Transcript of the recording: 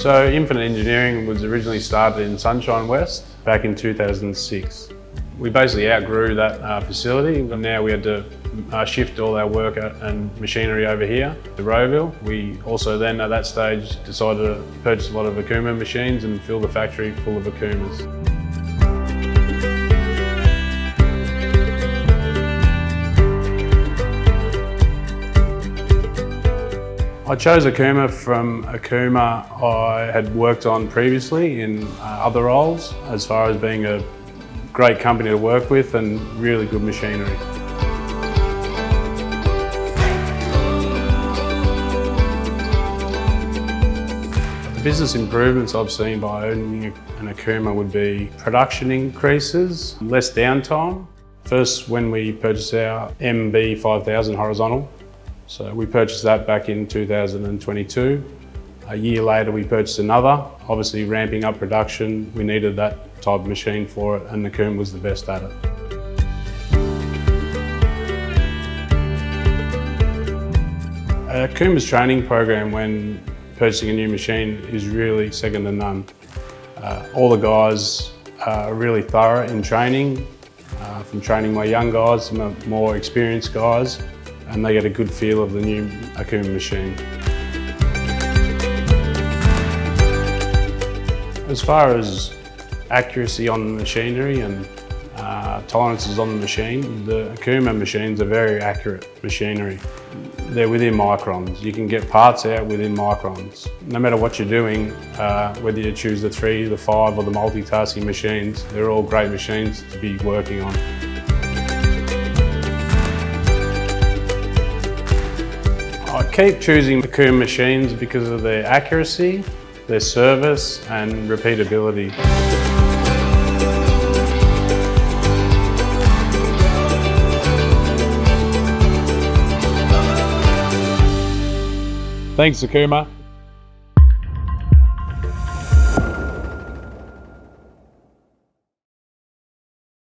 So Infinite Engineering was originally started in Sunshine West back in 2006. We basically outgrew that facility, and now we had to shift all our work and machinery over here to Rowville. We also then at that stage decided to purchase a lot of Okuma machines and fill the factory full of Okumas. I chose Okuma from Okuma I had worked on previously in other roles, as far as being a great company to work with and really good machinery. The business improvements I've seen by owning an Okuma would be production increases, less downtime. First, when we purchased our MB5000 horizontal, so we purchased that back in 2022. A year later we purchased another. Obviously ramping up production, we needed that type of machine for it, and the Okuma was the best at it. Okuma's training program when purchasing a new machine is really second to none. All the guys are really thorough in training, from training my young guys to my more experienced guys, and they get a good feel of the new Okuma machine. As far as accuracy on the machinery and tolerances on the machine, the Okuma machines are very accurate machinery. They're within microns. You can get parts out within microns. No matter what you're doing, whether you choose the 3, the 5 or the multitasking machines, they're all great machines to be working on. I keep choosing Okuma machines because of their accuracy, their service and repeatability. Thanks, Okuma.